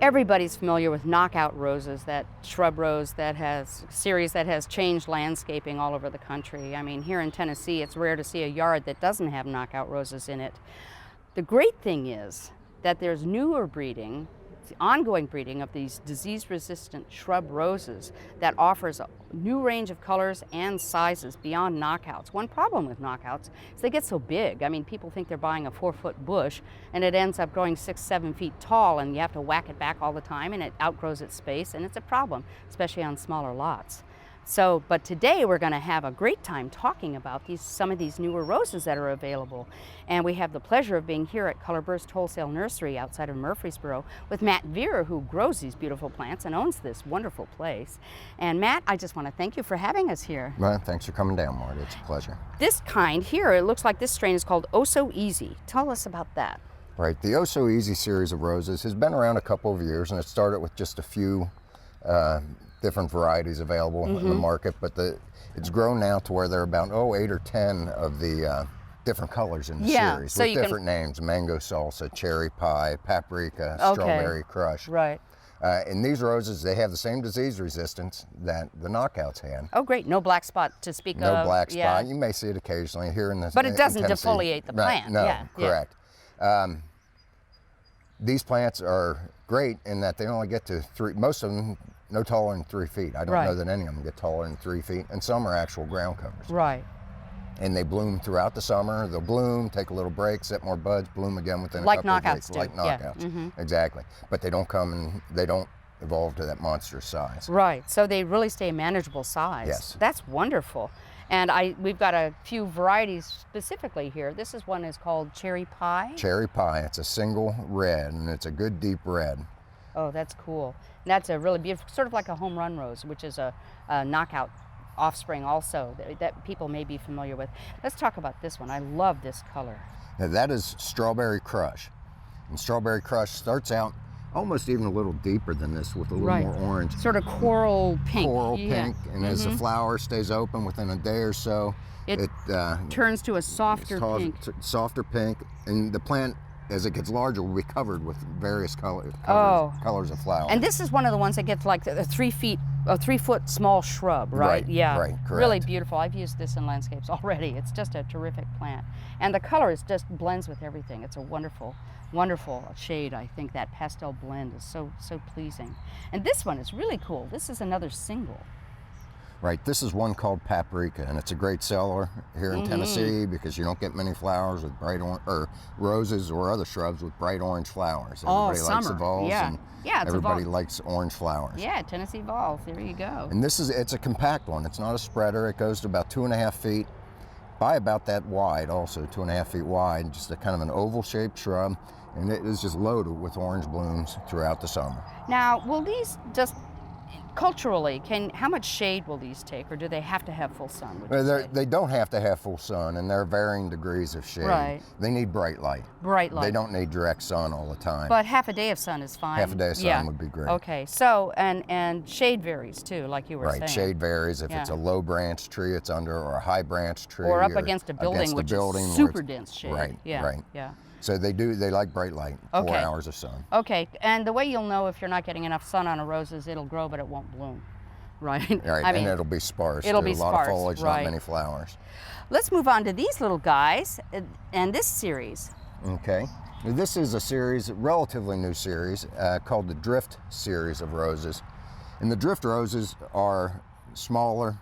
Everybody's familiar with knockout roses, that shrub rose that has series that has changed landscaping all over the country. I mean, here in Tennessee, it's rare to see a yard that doesn't have knockout roses in it. The great thing is that there's newer breeding, ongoing breeding of these disease-resistant shrub roses that offers a new range of colors and sizes beyond knockouts. One problem with knockouts is they get so big. I mean, people think they're buying a 4-foot bush and it ends up growing 6-7 feet tall, and you have to whack it back all the time and it outgrows its space, and it's a problem, especially on smaller lots. So, but today we're going to have a great time talking about some of these newer roses that are available. And we have the pleasure of being here at Colorburst Wholesale Nursery outside of Murfreesboro with Matt Veer, who grows these beautiful plants and owns this wonderful place. And Matt, I just want to thank you for having us here. Well, thanks for coming down, Marty. It's a pleasure. This kind here, it looks like this strain is called Oh So Easy. Tell us about that. Right, the Oh So Easy series of roses has been around a couple of years, and it started with just a few different varieties available in the market, but it's grown now to where there are about 8 or 10 of the different colors in the series so with different names: mango salsa, cherry pie, paprika, strawberry crush. Right. And these roses, they have the same disease resistance that the knockouts had. Oh, great. No black spot to speak of. No black spot. You may see it occasionally here in the But it doesn't defoliate the plant. No, correct. These plants are great in that they only get to most of them no taller than 3 feet. I don't know that any of them get taller than 3 feet, and some are actual ground covers. Right. And they bloom throughout the summer. They'll bloom, take a little break, set more buds, bloom again within a couple of weeks. Do. Like knockouts, exactly. But they don't they don't evolve to that monstrous size. Right, so they really stay a manageable size. Yes. That's wonderful. And we've got a few varieties specifically here. This one is called Cherry Pie. Cherry Pie, it's a single red, and it's a good deep red. Oh, that's cool. And that's a really beautiful, sort of like a home run rose, which is a knockout offspring also that people may be familiar with. Let's talk about this one. I love this color. Now, that is Strawberry Crush. And Strawberry Crush starts out almost even a little deeper than this with a little more orange. Sort of coral pink. Coral pink, and as the flower stays open within a day or so, it turns to a softer pink. Softer pink, and the plant, as it gets larger, will be covered with various colors of flowers. And this is one of the ones that gets like a 3-foot small shrub, right? Right, yeah. right, correct. Really beautiful. I've used this in landscapes already. It's just a terrific plant. And the color just blends with everything. It's a wonderful, wonderful shade. I think that pastel blend is so pleasing. And this one is really cool. This is another single. Right, this is one called Paprika, and it's a great seller here in Tennessee because you don't get many flowers with bright orange, or roses or other shrubs with bright orange flowers. Everybody likes the vols, and everybody likes orange flowers. Yeah, Tennessee vols, there you go. And it's a compact one. It's not a spreader. It goes to about 2.5 feet by about that wide, also 2.5 feet wide, just a kind of an oval-shaped shrub, and it is just loaded with orange blooms throughout the summer. Now, will these just culturally, how much shade will these take, or do they have to have full sun? They don't have to have full sun, and there are varying degrees of shade. Right. They need bright light. Bright light. They don't need direct sun all the time. But half a day of sun is fine. Half a day of sun would be great. Okay, so, and shade varies too, like you were saying. Right, shade varies. If it's a low branch tree it's under, or a high branch tree. Or up against a building, which is super dense shade. Right, yeah, yeah. So they like bright light, 4 hours of sun. Okay, and the way you'll know if you're not getting enough sun on a rose is it'll grow, but it won't bloom. Right. Right, and it'll be sparse. It'll be a lot sparse, of foliage, not many flowers. Let's move on to these little guys and this series. Okay. This is a relatively new series called the Drift series of roses. And the Drift roses are smaller,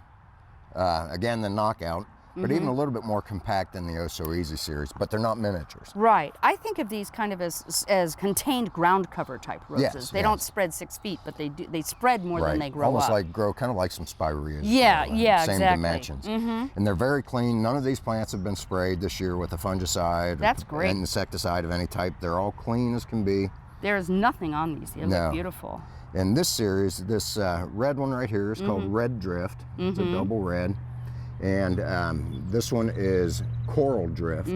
again, than Knockout, but even a little bit more compact than the Oh So Easy series, but they're not miniatures. Right. I think of these kind of as contained ground cover type roses. Yes, they don't spread 6 feet, but they spread more than they grow Almost up. kind of like some spireas. Same dimensions. And they're very clean. None of these plants have been sprayed this year with a fungicide or insecticide of any type. They're all clean as can be. There is nothing on these. They look beautiful. And this series, this red one right here is called Red Drift. It's a double red. And this one is Coral Drift,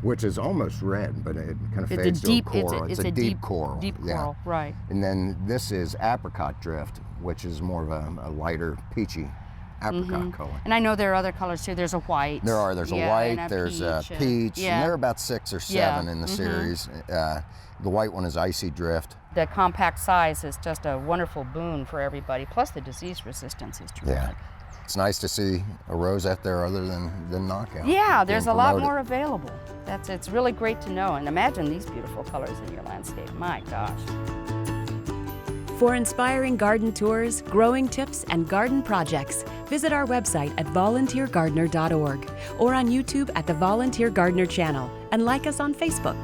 which is almost red, but it kind of fades to a coral. It's a deep coral. Deep coral, right. And then this is Apricot Drift, which is more of a lighter peachy apricot color. And I know there are other colors too. There's a white. There's a and white, there's a peach, and there are about 6 or 7 in the series. The white one is Icy Drift. The compact size is just a wonderful boon for everybody. Plus the disease resistance is terrific. Yeah. It's nice to see a rose out there other than knockout. Yeah, there's a being lot promoted. more available. It's really great to know. And imagine these beautiful colors in your landscape. My gosh. For inspiring garden tours, growing tips, and garden projects, visit our website at volunteergardener.org or on YouTube at the Volunteer Gardener channel, and like us on Facebook.